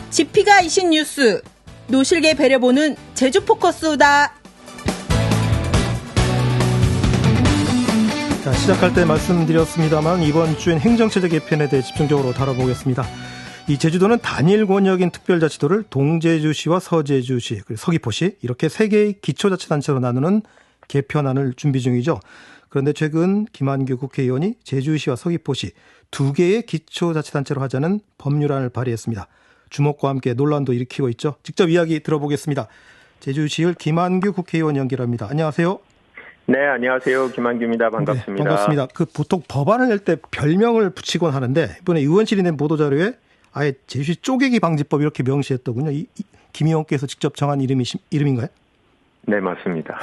지피가 이신 뉴스, 노실계 배려보는 제주포커스다. 자, 시작할 때 말씀드렸습니다만 이번 주엔 행정체제 개편에 대해 집중적으로 다뤄보겠습니다. 이 제주도는 단일 권역인 특별자치도를 동제주시와 서제주시, 그리고 서귀포시 이렇게 세 개의 기초자치단체로 나누는 개편안을 준비 중이죠. 그런데 최근 김한규 국회의원이 제주시와 서귀포시 두 개의 기초자치단체로 하자는 법률안을 발의했습니다. 주목과 함께 논란도 일으키고 있죠. 직접 이야기 들어보겠습니다. 제주시의 김한규 국회의원 연결합니다. 안녕하세요. 네, 안녕하세요. 김한규입니다. 반갑습니다. 네, 반갑습니다. 보통 법안을 낼 때 별명을 붙이곤 하는데 이번에 의원실이 낸 보도자료에 아예 제주시 쪼개기 방지법 이렇게 명시했더군요. 김 의원께서 직접 정한 이름인가요? 네, 맞습니다.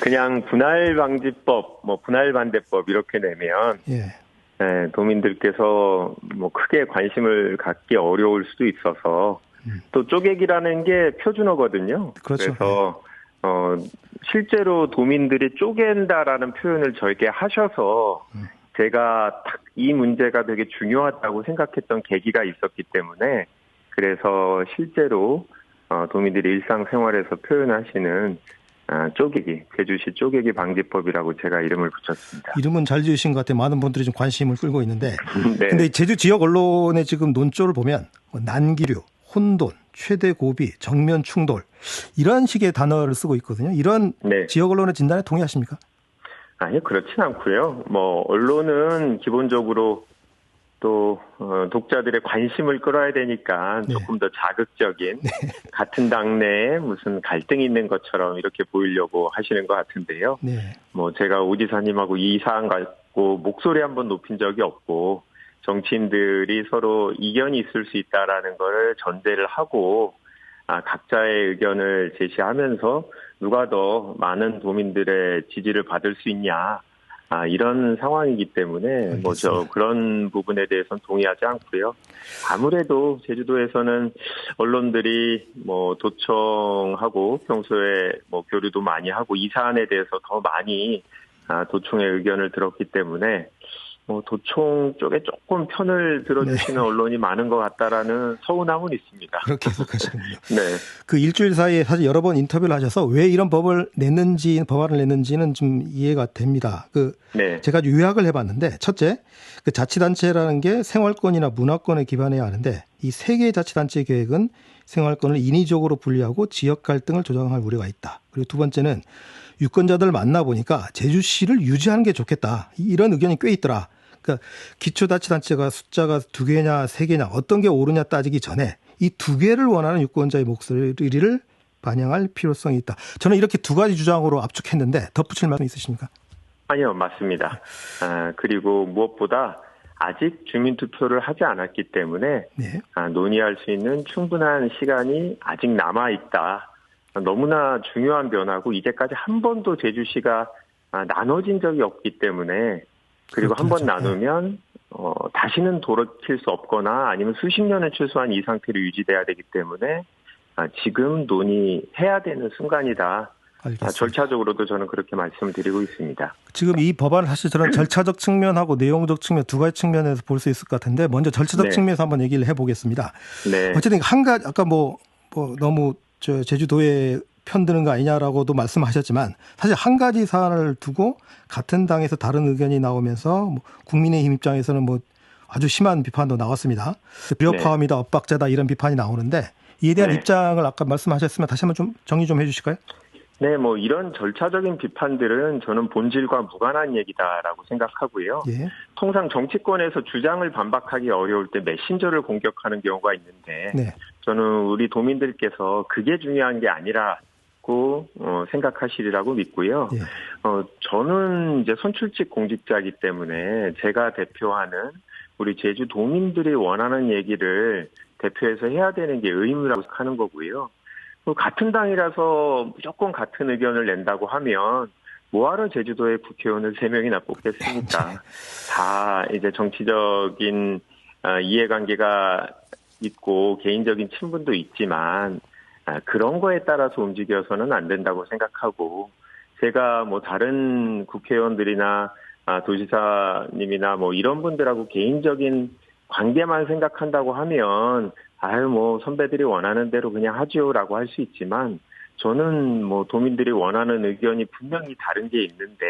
그냥 분할방지법, 분할반대법 이렇게 내면 네, 도민들께서 크게 관심을 갖기 어려울 수도 있어서 또 쪼개기라는 게 표준어거든요. 그렇죠. 그래서 실제로 도민들이 쪼갠다라는 표현을 저에게 하셔서 제가 딱 이 문제가 되게 중요하다고 생각했던 계기가 있었기 때문에 그래서 실제로 도민들이 일상생활에서 표현하시는 쪼개기, 제주시 쪼개기 방지법이라고 제가 이름을 붙였습니다. 이름은 잘 지으신 것 같아요. 많은 분들이 좀 관심을 끌고 있는데 네. 근데 제주 지역 언론의 지금 논조를 보면 난기류, 혼돈, 최대 고비, 정면 충돌 이런 식의 단어를 쓰고 있거든요. 이런 네. 지역 언론의 진단에 동의하십니까? 아니요, 그렇진 않고요. 언론은 기본적으로 또 독자들의 관심을 끌어야 되니까 조금 더 자극적인 같은 당내에 무슨 갈등이 있는 것처럼 이렇게 보이려고 하시는 것 같은데요. 네. 제가 오 지사님하고 이 사안 갖고 목소리 한번 높인 적이 없고 정치인들이 서로 이견이 있을 수 있다라는 걸 전제를 하고 각자의 의견을 제시하면서 누가 더 많은 도민들의 지지를 받을 수 있냐 이런 상황이기 때문에 그런 부분에 대해서는 동의하지 않고요. 아무래도 제주도에서는 언론들이 도청하고 평소에 교류도 많이 하고 이 사안에 대해서 더 많이 도청의 의견을 들었기 때문에 도청 쪽에 조금 편을 들어주시는 언론이 많은 것 같다라는 서운함은 있습니다. 그렇게 해석하시군요. 네. 그 일주일 사이에 사실 여러 번 인터뷰를 하셔서 왜 이런 법안을 냈는지는 좀 이해가 됩니다. 네. 제가 요약을 해봤는데 첫째, 그 자치단체라는 게 생활권이나 문화권에 기반해야 하는데 이 세 개의 자치단체 계획은 생활권을 인위적으로 분리하고 지역 갈등을 조장할 우려가 있다. 그리고 두 번째는 유권자들 만나보니까 제주시를 유지하는 게 좋겠다. 이런 의견이 꽤 있더라. 그러니까 기초자치단체가 숫자가 2개냐 3개냐 어떤 게 옳으냐 따지기 전에 이 2개를 원하는 유권자의 목소리를 반영할 필요성이 있다. 저는 이렇게 두 가지 주장으로 압축했는데 덧붙일 말씀 있으십니까? 아니요, 맞습니다. 그리고 무엇보다 아직 주민투표를 하지 않았기 때문에 논의할 수 있는 충분한 시간이 아직 남아있다. 너무나 중요한 변화고 이제까지 한 번도 제주시가 나눠진 적이 없기 때문에 그리고 한 번 나누면 다시는 돌이킬 수 없거나 아니면 수십 년을 최소한 이 상태로 유지돼야 되기 때문에 지금 논의해야 되는 순간이다. 알겠습니다. 절차적으로도 저는 그렇게 말씀을 드리고 있습니다. 지금 이 법안을 사실 저는 절차적 측면하고 내용적 측면 두 가지 측면에서 볼 수 있을 것 같은데 먼저 절차적 측면에서 한번 얘기를 해보겠습니다. 네. 어쨌든 한 가지 아까 너무 제주도에 편드는 거 아니냐라고도 말씀하셨지만 사실 한 가지 사안을 두고 같은 당에서 다른 의견이 나오면서 국민의힘 입장에서는 아주 심한 비판도 나왔습니다. 불협화음이다, 엇박자다 이런 비판이 나오는데 이에 대한 입장을 아까 말씀하셨으면 다시 한번 좀 정리 좀 해주실까요? 네, 이런 절차적인 비판들은 저는 본질과 무관한 얘기다라고 생각하고요. 통상 정치권에서 주장을 반박하기 어려울 때 메신저를 공격하는 경우가 있는데 저는 우리 도민들께서 그게 중요한 게 아니라고 생각하시리라고 믿고요. 저는 이제 선출직 공직자이기 때문에 제가 대표하는 우리 제주 도민들이 원하는 얘기를 대표해서 해야 되는 게 의무라고 생각하는 거고요. 같은 당이라서 무조건 같은 의견을 낸다고 하면 뭐하러 제주도의 국회의원을 3명이나 뽑겠습니까? 다 이제 정치적인 이해관계가 있고 개인적인 친분도 있지만 그런 거에 따라서 움직여서는 안 된다고 생각하고 제가 다른 국회의원들이나 도지사님이나 이런 분들하고 개인적인 관계만 생각한다고 하면 아유 뭐 선배들이 원하는 대로 그냥 하죠라고 할 수 있지만 저는 뭐 도민들이 원하는 의견이 분명히 다른 게 있는데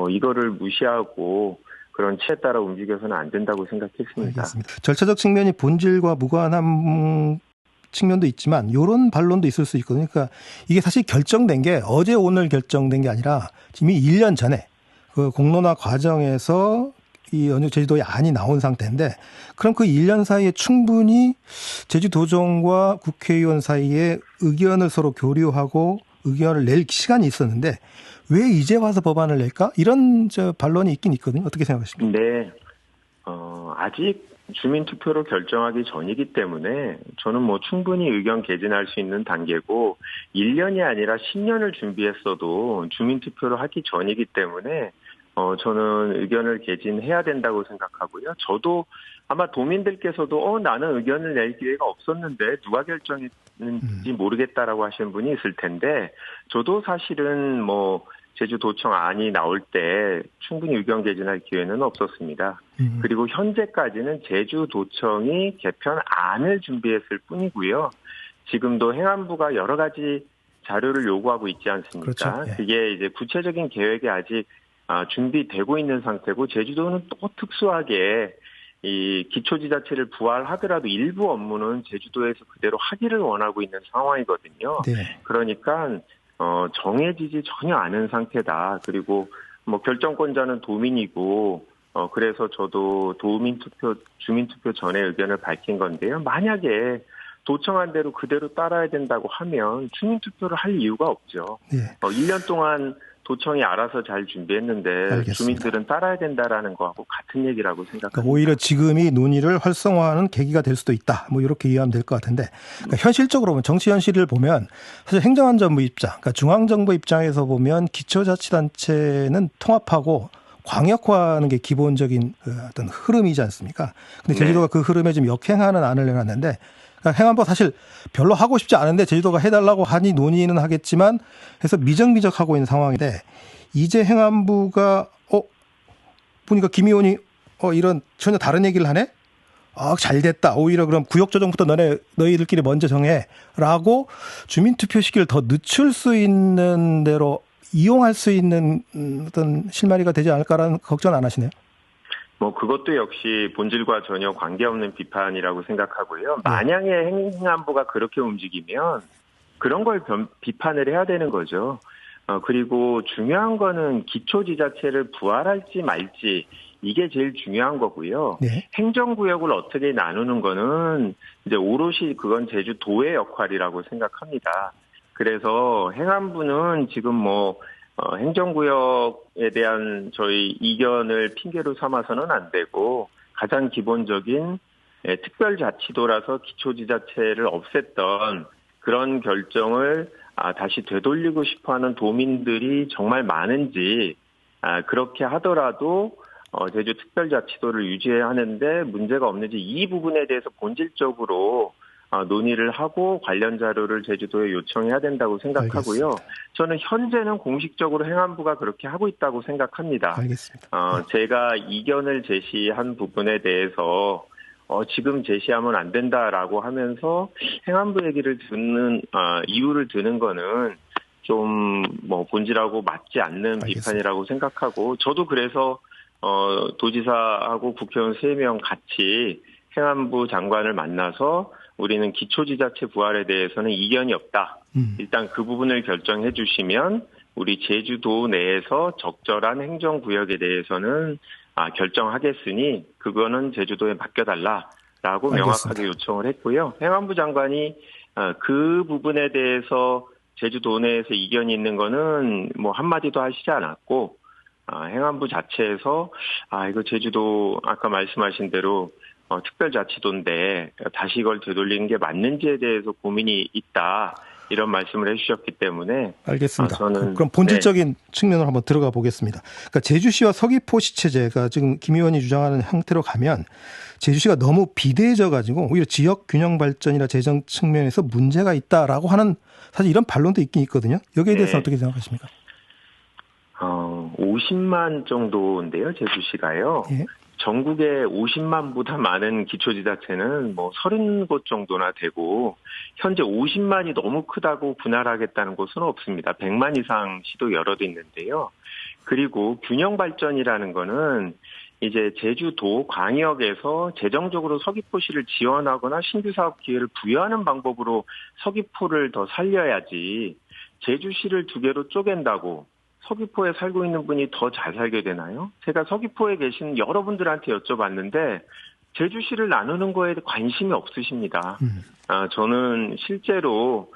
이거를 무시하고 그런 치에 따라 움직여서는 안 된다고 생각했습니다. 알겠습니다. 절차적 측면이 본질과 무관한 측면도 있지만 이런 반론도 있을 수 있거든요. 그러니까 이게 사실 결정된 게 어제 오늘 결정된 게 아니라 이미 1년 전에 그 공론화 과정에서 이 제주도의 안이 나온 상태인데 그럼 그 1년 사이에 충분히 제주도정과 국회의원 사이에 의견을 서로 교류하고 의견을 낼 시간이 있었는데 왜 이제 와서 법안을 낼까? 이런 반론이 있긴 있거든요. 어떻게 생각하십니까? 네. 아직 주민투표로 결정하기 전이기 때문에 저는 뭐 충분히 의견 개진할 수 있는 단계고 1년이 아니라 10년을 준비했어도 주민투표를 하기 전이기 때문에 저는 의견을 개진해야 된다고 생각하고요. 저도 아마 도민들께서도 나는 의견을 낼 기회가 없었는데 누가 결정했는지 모르겠다라고 하시는 분이 있을 텐데 저도 사실은 뭐 제주도청 안이 나올 때 충분히 의견 개진할 기회는 없었습니다. 그리고 현재까지는 제주도청이 개편 안을 준비했을 뿐이고요. 지금도 행안부가 여러 가지 자료를 요구하고 있지 않습니까? 그렇죠. 예. 그게 이제 구체적인 계획이 아직 준비되고 있는 상태고 제주도는 또 특수하게 이 기초지자체를 부활하더라도 일부 업무는 제주도에서 그대로 하기를 원하고 있는 상황이거든요. 네. 그러니까 정해지지 전혀 않은 상태다. 그리고 뭐 결정권자는 도민이고 그래서 저도 주민투표 전에 의견을 밝힌 건데요. 만약에 도청한 대로 그대로 따라야 된다고 하면 주민투표를 할 이유가 없죠. 네. 1년 동안 도청이 알아서 잘 준비했는데 알겠습니다. 주민들은 따라야 된다라는 거하고 같은 얘기라고 생각합니다. 그러니까 오히려 지금이 논의를 활성화하는 계기가 될 수도 있다. 뭐 이렇게 이해하면 될 것 같은데 그러니까 현실적으로 보면 정치 현실을 보면 사실 행정안전부 입장, 그러니까 중앙정부 입장에서 보면 기초자치단체는 통합하고 광역화하는 게 기본적인 어떤 흐름이지 않습니까? 근데 제주도가 그 흐름에 좀 역행하는 안을 내놨는데 행안부 사실 별로 하고 싶지 않은데 제주도가 해달라고 하니 논의는 하겠지만 해서 미적미적하고 있는 상황인데 이제 행안부가 보니까 김 의원이 이런 전혀 다른 얘기를 하네? 잘 됐다. 오히려 그럼 구역조정부터 너희들끼리 먼저 정해라고 주민투표 시기를 더 늦출 수 있는 대로 이용할 수 있는 어떤 실마리가 되지 않을까라는 걱정 안 하시네요? 뭐 그것도 역시 본질과 전혀 관계없는 비판이라고 생각하고요. 만약에 행안부가 그렇게 움직이면 그런 걸 비판을 해야 되는 거죠. 그리고 중요한 거는 기초지자체를 부활할지 말지 이게 제일 중요한 거고요. 네. 행정구역을 어떻게 나누는 거는 이제 오롯이 그건 제주도의 역할이라고 생각합니다. 그래서 행안부는 지금 뭐 행정구역에 대한 저희 이견을 핑계로 삼아서는 안 되고 가장 기본적인 특별자치도라서 기초지자체를 없앴던 그런 결정을 다시 되돌리고 싶어하는 도민들이 정말 많은지 그렇게 하더라도 제주 특별자치도를 유지해야 하는데 문제가 없는지 이 부분에 대해서 본질적으로 논의를 하고 관련 자료를 제주도에 요청해야 된다고 생각하고요. 알겠습니다. 저는 현재는 공식적으로 행안부가 그렇게 하고 있다고 생각합니다. 알겠습니다. 제가 이견을 제시한 부분에 대해서 지금 제시하면 안 된다라고 하면서 행안부 얘기를 듣는 이유를 드는 거는 좀 뭐 본질하고 맞지 않는 알겠습니다. 비판이라고 생각하고 저도 그래서 도지사하고 국회의원 3명 같이 행안부 장관을 만나서 우리는 기초지자체 부활에 대해서는 이견이 없다. 일단 그 부분을 결정해 주시면 우리 제주도 내에서 적절한 행정구역에 대해서는 결정하겠으니 그거는 제주도에 맡겨달라라고 명확하게 요청을 했고요. 행안부 장관이 그 부분에 대해서 제주도 내에서 이견이 있는 거는 뭐 한마디도 하시지 않았고 행안부 자체에서 이거 제주도 아까 말씀하신 대로 특별자치도인데 다시 이걸 되돌리는 게 맞는지에 대해서 고민이 있다. 이런 말씀을 해주셨기 때문에. 알겠습니다. 그럼 본질적인 측면으로 한번 들어가 보겠습니다. 그러니까 제주시와 서귀포시 체제가 지금 김 의원이 주장하는 형태로 가면 제주시가 너무 비대해져가지고 오히려 지역 균형 발전이나 재정 측면에서 문제가 있다라고 하는 사실 이런 반론도 있긴 있거든요. 여기에 대해서 어떻게 생각하십니까? 50만 정도인데요, 제주시가요. 예. 전국에 50만보다 많은 기초지자체는 뭐 30곳 정도나 되고 현재 50만이 너무 크다고 분할하겠다는 곳은 없습니다. 100만 이상 시도 여러 대 있는데요. 그리고 균형 발전이라는 거는 이제 제주도 광역에서 재정적으로 서귀포시를 지원하거나 신규 사업 기회를 부여하는 방법으로 서귀포를 더 살려야지 제주시를 두 개로 쪼갠다고 서귀포에 살고 있는 분이 더 잘 살게 되나요? 제가 서귀포에 계신 여러분들한테 여쭤봤는데 제주시를 나누는 거에 관심이 없으십니다. 저는 실제로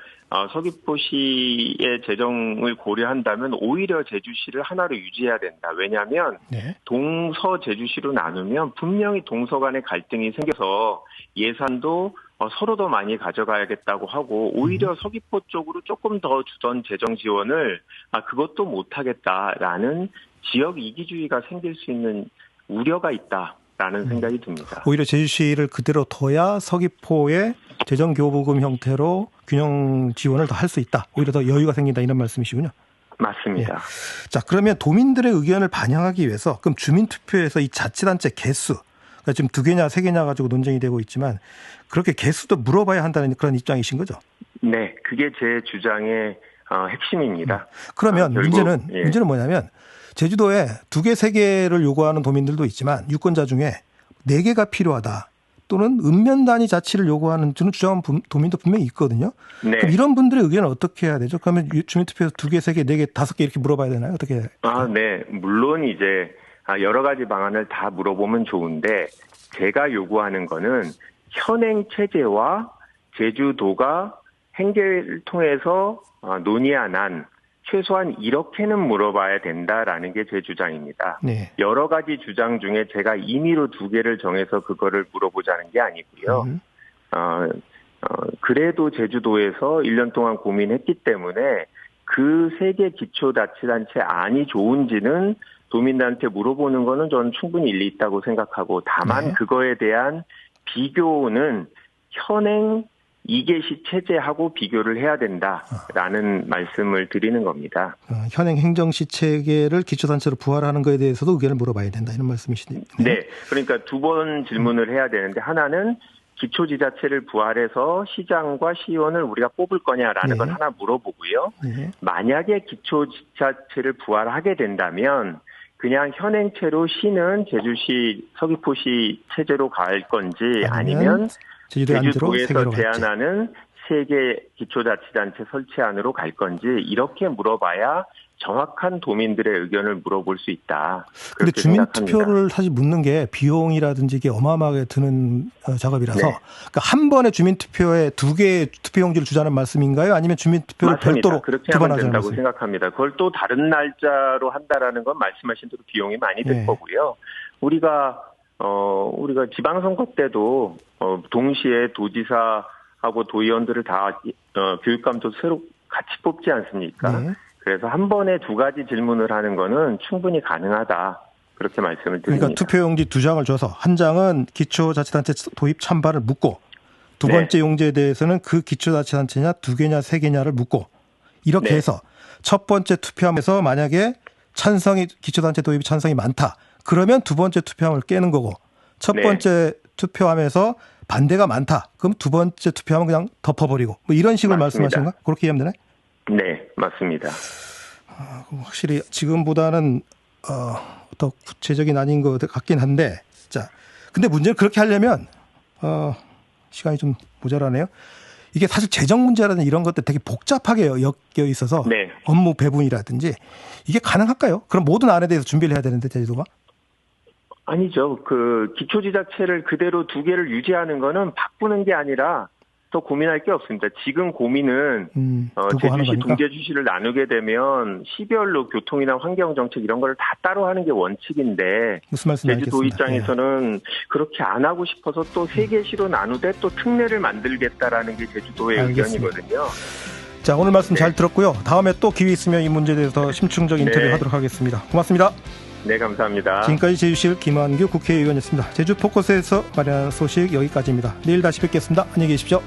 서귀포시의 재정을 고려한다면 오히려 제주시를 하나로 유지해야 된다. 왜냐하면 동서 제주시로 나누면 분명히 동서 간의 갈등이 생겨서 예산도 서로 더 많이 가져가야겠다고 하고 오히려 서귀포 쪽으로 조금 더 주던 재정 지원을 그것도 못하겠다라는 지역 이기주의가 생길 수 있는 우려가 있다라는 생각이 듭니다. 오히려 제주시를 그대로 둬야 서귀포의 재정 교부금 형태로 균형 지원을 더 할 수 있다. 오히려 더 여유가 생긴다 이런 말씀이시군요. 맞습니다. 예. 자, 그러면 도민들의 의견을 반영하기 위해서 그럼 주민투표에서 이 자치단체 개수 그러니까 지금 2개냐 3개냐 가지고 논쟁이 되고 있지만 그렇게 개수도 물어봐야 한다는 그런 입장이신 거죠? 네, 그게 제 주장의 핵심입니다. 그러면 문제는 뭐냐면 제주도에 2개, 3개를 요구하는 도민들도 있지만 유권자 중에 4개가 필요하다. 또는 읍면 단위 자치를 요구하는 주장하는 도민도 분명히 있거든요. 네. 그럼 이런 분들의 의견은 어떻게 해야 되죠? 그러면 주민투표에서 2개, 3개, 4개, 5개 이렇게 물어봐야 되나요? 어떻게 해야 돼요? 네. 물론 이제 여러 가지 방안을 다 물어보면 좋은데 제가 요구하는 거는 현행 체제와 제주도가 행계를 통해서 논의한 한 최소한 이렇게는 물어봐야 된다라는 게 제 주장입니다. 네. 여러 가지 주장 중에 제가 임의로 2개를 정해서 그거를 물어보자는 게 아니고요. 그래도 제주도에서 1년 동안 고민했기 때문에 그 3개 기초자치단체 안이 좋은지는 도민들한테 물어보는 거는 저는 충분히 일리 있다고 생각하고 다만 그거에 대한 비교는 현행 2개시 체제하고 비교를 해야 된다라는 말씀을 드리는 겁니다. 현행 행정시 체계를 기초단체로 부활하는 거에 대해서도 의견을 물어봐야 된다 이런 말씀이시네요. 네. 그러니까 2번 질문을 해야 되는데 하나는 기초지자체를 부활해서 시장과 시의원을 우리가 뽑을 거냐라는 건 하나 물어보고요. 만약에 기초지자체를 부활하게 된다면 그냥 현행체로 시는 제주시, 서귀포시 체제로 갈 건지 아니면 제주도에서 제안하는 3개 기초자치단체 설치안으로 갈 건지 이렇게 물어봐야 정확한 도민들의 의견을 물어볼 수 있다. 그런데 주민투표를 사실 묻는 게 비용이라든지 이게 어마어마하게 드는 작업이라서 그러니까 한 번에 주민투표에 2개의 투표용지를 주자는 말씀인가요? 아니면 주민투표를 맞습니다. 별도로 그렇게 하면 된다고 생각합니다. 그걸 또 다른 날짜로 한다라는 건 말씀하신 대로 비용이 많이 들 거고요. 우리가 지방선거 때도 동시에 도지사하고 도의원들을 다 교육감도 새로 같이 뽑지 않습니까? 그래서 한 번에 2가지 질문을 하는 거는 충분히 가능하다. 그렇게 말씀을 드립니다. 그러니까 투표용지 2장을 줘서 한 장은 기초자치단체 도입 찬반을 묻고 두 번째 용지에 대해서는 그 기초자치단체냐 2개냐 3개냐를 묻고 이렇게 해서 첫 번째 투표함에서 만약에 기초단체 도입 찬성이 많다. 그러면 두 번째 투표함을 깨는 거고 첫 번째 투표함에서 반대가 많다. 그럼 두 번째 투표함은 그냥 덮어버리고 뭐 이런 식으로 말씀하시는 거예요? 그렇게 이해하면 되나요? 네, 맞습니다. 확실히 지금보다는 더 구체적인 아닌 것 같긴 한데 자, 근데 문제는 그렇게 하려면 시간이 좀 모자라네요. 이게 사실 재정 문제라든지 이런 것들 되게 복잡하게 엮여 있어서 업무 배분이라든지 이게 가능할까요? 그럼 모든 안에 대해서 준비를 해야 되는데 제주도가? 아니죠. 그 기초지자체를 그대로 2개를 유지하는 거는 바꾸는 게 아니라 더 고민할 게 없습니다. 지금 고민은 제주시, 동제주시를 나누게 되면 시별로 교통이나 환경정책 이런 걸 다 따로 하는 게 원칙인데 무슨 말씀인지 제주도 입장에서는 그렇게 안 하고 싶어서 또 3개 시로 나누되 또 특례를 만들겠다라는 게 제주도의 의견이거든요. 자, 오늘 말씀 잘 들었고요. 다음에 또 기회 있으면 이 문제에 대해서 더 심층적 인터뷰 하도록 하겠습니다. 고맙습니다. 네, 감사합니다. 지금까지 제주시 김한규 국회의원이었습니다. 제주 포커스에서 마련한 소식 여기까지입니다. 내일 다시 뵙겠습니다. 안녕히 계십시오.